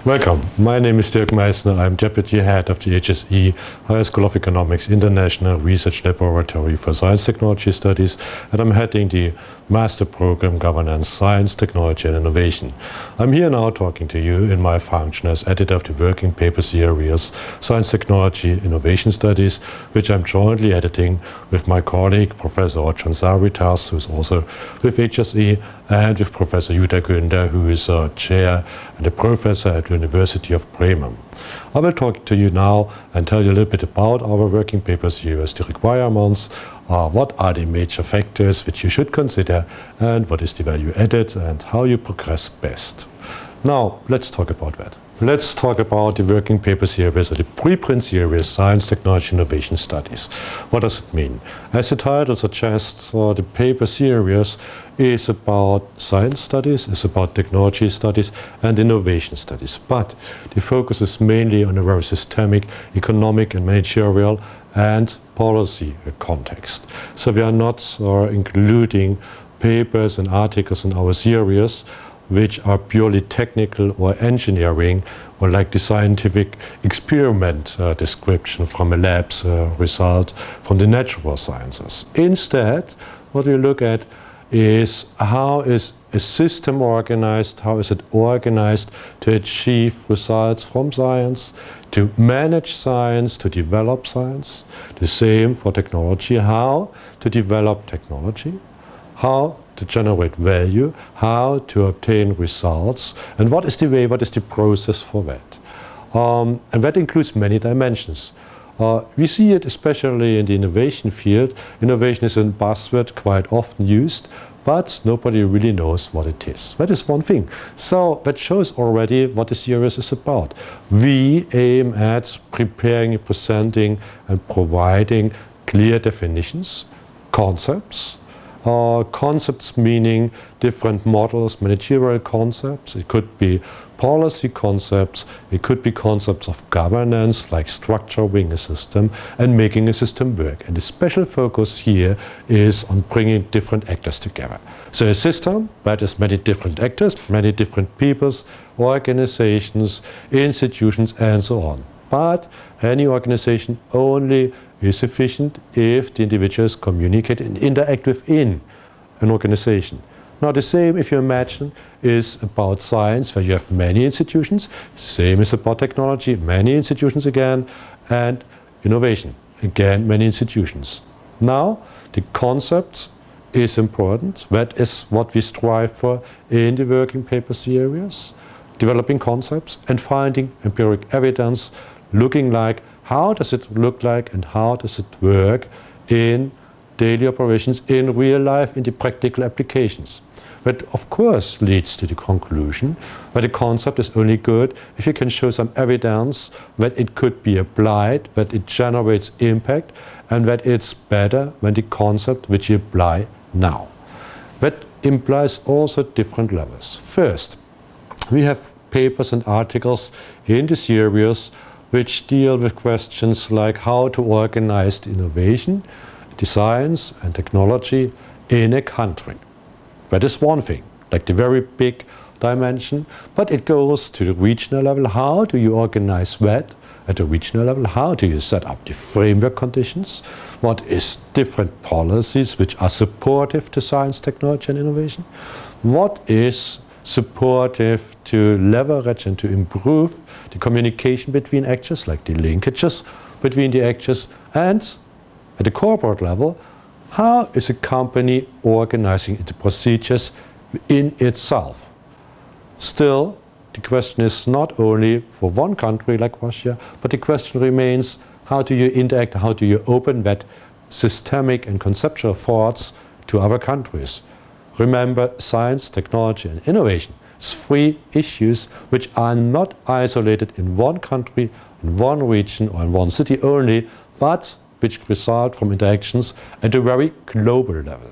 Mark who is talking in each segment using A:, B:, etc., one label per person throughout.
A: Welcome. My name is Dirk Meissner. I'm Deputy Head of the HSE Higher School of Economics International Research Laboratory for Science Technology Studies, and I'm heading the Master Program Governance, Science, Technology and Innovation. I'm here now talking to you in my function as editor of the working paper series Science, Technology, Innovation Studies, which I'm jointly editing with my colleague Professor Orhan Saritas, who's also with HSE, and with Professor Jutta Günther, who is a chair and a professor at the University of Bremen. I will talk to you now and tell you a little bit about our working paper series, the requirements, what are the major factors which you should consider, and what is the value added, and how you progress best. Now, let's talk about that. Let's talk about the working paper series, or the preprint series, Science, Technology, Innovation Studies. What does it mean? As the title suggests, the paper series is about science studies, is about technology studies and innovation studies. But the focus is mainly on a very systemic economic and managerial and policy context. So we are not including papers and articles in our series which are purely technical or engineering, or like the scientific experiment description from a lab's result from the natural sciences. Instead, what we look at is how is a system organized, how is it organized to achieve results from science, to manage science, to develop science. The same for technology, how to develop technology, how to generate value, how to obtain results, and what is the way, what is the process for that. And that includes many dimensions. We see it especially in the innovation field. Innovation is a buzzword quite often used, but nobody really knows what it is. That is one thing. So that shows already what the series is about. We aim at preparing, presenting, and providing clear definitions, concepts. Concepts meaning different models, managerial concepts. It could be policy concepts. It could be concepts of governance, like structuring a system and making a system work. And the special focus here is on bringing different actors together. So a system that is many different actors, many different peoples, organizations, institutions, and so on. But any organization only is sufficient if the individuals communicate and interact within an organization. Now the same, if you imagine, is about science, where you have many institutions. The same is about technology, many institutions again, and innovation, again, many institutions. Now the concept is important. That is what we strive for in the working paper series, developing concepts and finding empiric evidence, looking like how does it look like and how does it work in daily operations, in real life, in the practical applications. That of course leads to the conclusion that the concept is only good if you can show some evidence that it could be applied, that it generates impact, and that it's better than the concept which you apply now. That implies also different levels. First, we have papers and articles in the series which deal with questions like how to organize the innovation, the science and technology in a country. That is one thing, like the very big dimension, but it goes to the regional level. How do you organize that at the regional level? How do you set up the framework conditions? What is different policies which are supportive to science, technology and innovation? What is supportive to leverage and to improve the communication between actors, like the linkages between the actors, and at the corporate level, how is a company organizing its procedures in itself? Still, the question is not only for one country like Russia, but the question remains, how do you interact, how do you open that systemic and conceptual thoughts to other countries? Remember, science, technology and innovation is three issues which are not isolated in one country, in one region or in one city only, but which result from interactions at a very global level.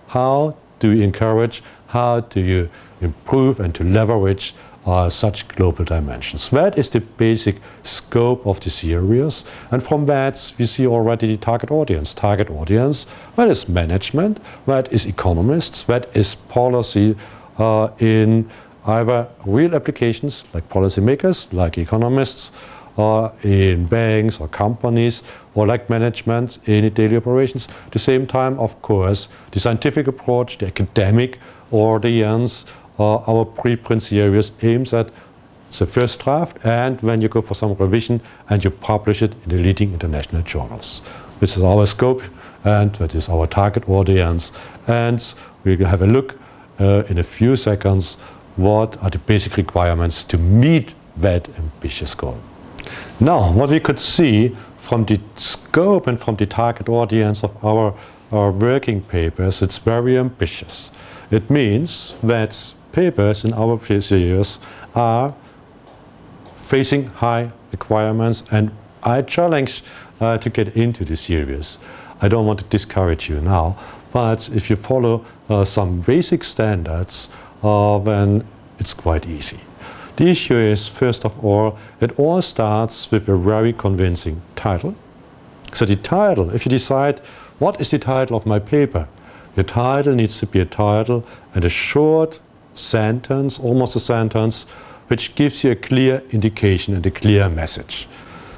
A: How do you encourage, how do you improve and to leverage such global dimensions? That is the basic scope of the series, and from that we see already the target audience. Target audience, that is management, that is economists, that is policy in either real applications like policymakers, like economists, or in banks or companies, or like management in daily operations. At the same time, of course, the scientific approach, the academic audience, our preprint series aims at the first draft, and when you go for some revision and you publish it in the leading international journals. This is our scope, and that is our target audience. And we will have a look in a few seconds what are the basic requirements to meet that ambitious goal. Now, what we could see from the scope and from the target audience of our working papers, it's very ambitious. It means that papers in our series are facing high requirements, and I challenge to get into the series. I don't want to discourage you now, but if you follow some basic standards, then it's quite easy. The issue is, first of all, it all starts with a very convincing title. So the title, if you decide what is the title of my paper, the title needs to be a title and a short sentence, almost a sentence, which gives you a clear indication and a clear message.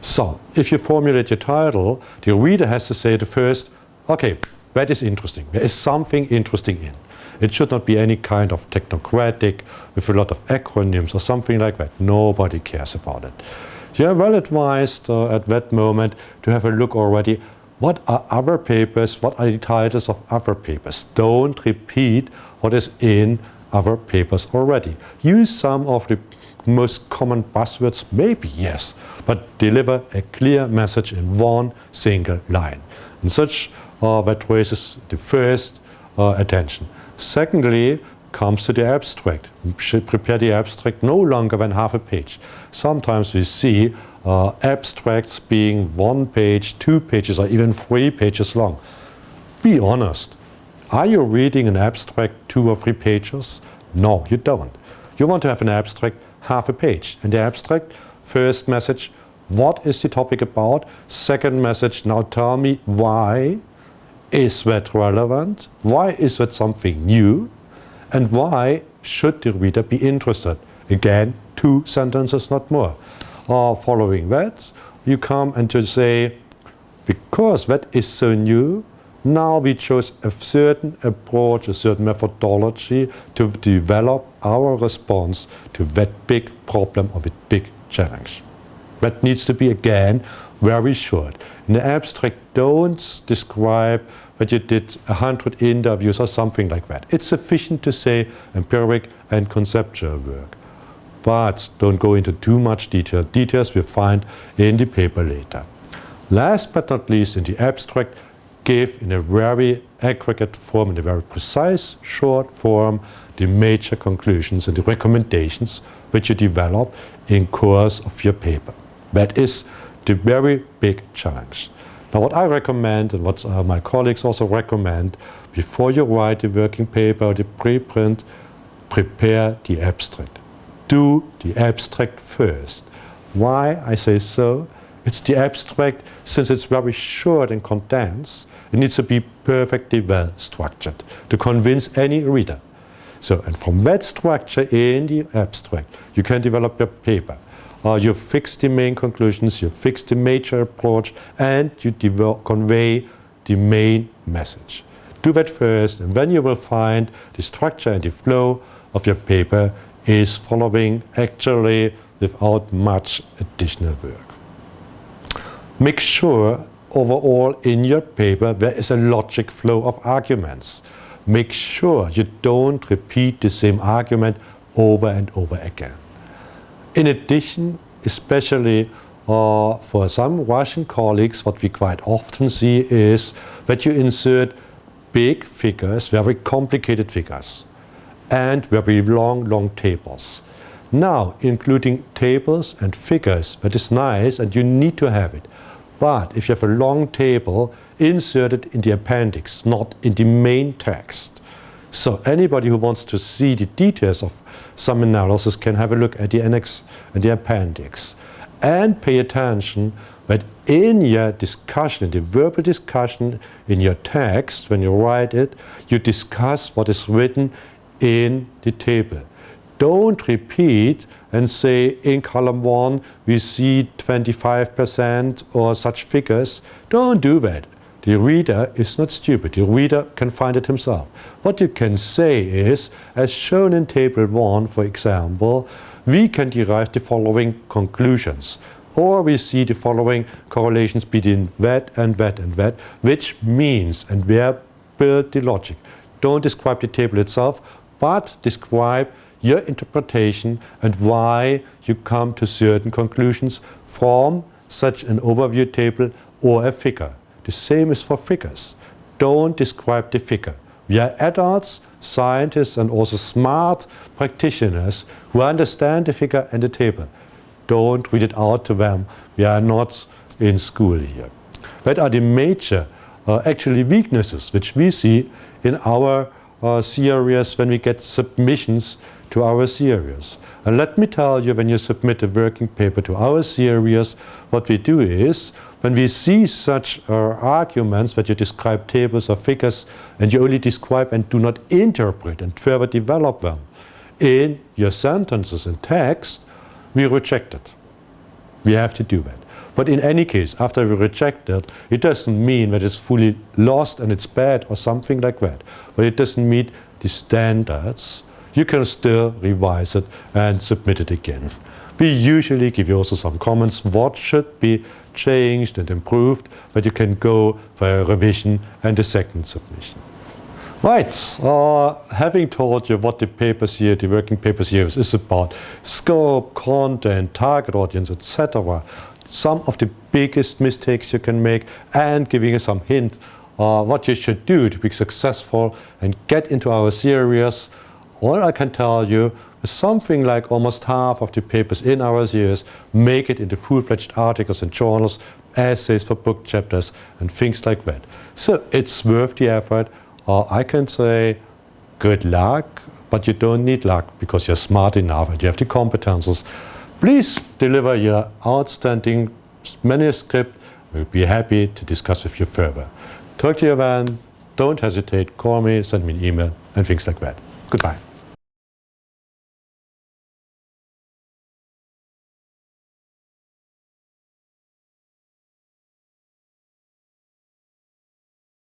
A: So, if you formulate your title, the reader has to say the first, okay, that is interesting. There is something interesting in. It should not be any kind of technocratic with a lot of acronyms or something like that. Nobody cares about it. You are well advised at that moment to have a look already. What are other papers? What are the titles of other papers? Don't repeat what is in other papers already. Use some of the most common buzzwords, maybe, yes, but deliver a clear message in one single line. And such that raises the first attention. Secondly, comes to the abstract. We should prepare the abstract no longer than half a page. Sometimes we see abstracts being 1 page, 2 pages, or even 3 pages long. Be honest. Are you reading an abstract 2 or 3 pages? No, you don't. You want to have an abstract half a page. And the abstract, first message, what is the topic about? Second message, now tell me why is that relevant? Why is that something new? And why should the reader be interested? Again, 2 sentences, not more. Following that, you come and to say, because that is so new, now we chose a certain approach, a certain methodology to develop our response to that big problem or that big challenge. That needs to be, again, very short. In the abstract, don't describe that you did 100 interviews or something like that. It's sufficient to say empiric and conceptual work. But don't go into too much detail. Details we'll find in the paper later. Last but not least, in the abstract, give in a very aggregate form, in a very precise, short form, the major conclusions and the recommendations which you develop in course of your paper. That is the very big challenge. Now, what I recommend and what my colleagues also recommend, before you write the working paper or the preprint, prepare the abstract. Do the abstract first. Why I say so? It's the abstract, since it's very short and condensed, it needs to be perfectly well structured to convince any reader. So, and from that structure in the abstract, you can develop your paper. You fix the main conclusions, you fix the major approach, and you convey the main message. Do that first, and then you will find the structure and the flow of your paper is following actually without much additional work. Make sure overall in your paper there is a logic flow of arguments. Make sure you don't repeat the same argument over and over again. In addition, especially for some Russian colleagues, what we quite often see is that you insert big figures, very complicated figures, and very long tables. Now, including tables and figures, that is nice and you need to have it. But if you have a long table, insert it in the appendix, not in the main text. So anybody who wants to see the details of some analysis can have a look at the annex and the appendix. And pay attention that in your discussion, in the verbal discussion, in your text, when you write it, you discuss what is written in the table. Don't repeat and say in column 1 we see 25% or such figures. Don't do that. The reader is not stupid. The reader can find it himself. What you can say is, as shown in table 1, for example, we can derive the following conclusions. Or we see the following correlations between that and that and that, which means, and where build the logic. Don't describe the table itself, but describe your interpretation and why you come to certain conclusions from such an overview table or a figure. The same is for figures. Don't describe the figure. We are adults, scientists, and also smart practitioners who understand the figure and the table. Don't read it out to them. We are not in school here. That are the major actually weaknesses which we see in our series when we get submissions to our series. And let me tell you, when you submit a working paper to our series, what we do is, when we see such arguments that you describe tables or figures and you only describe and do not interpret and further develop them in your sentences and text, we reject it. We have to do that. But in any case, after we reject it, it doesn't mean that it's fully lost and it's bad or something like that. But it doesn't meet the standards. You can still revise it and submit it again. We usually give you also some comments what should be changed and improved, but you can go for a revision and a second submission. Right, having told you what the paper series, the working paper series is about, scope, content, target audience, etc., some of the biggest mistakes you can make, and giving you some hint what you should do to be successful and get into our series, all I can tell you is something like almost half of the papers in our series make it into full-fledged articles in journals, essays for book chapters, and things like that. So it's worth the effort. I can say good luck, but you don't need luck because you're smart enough and you have the competences. Please deliver your outstanding manuscript. We'll be happy to discuss with you further. Talk to you then. Don't hesitate. Call me, send me an email, and things like that. Goodbye.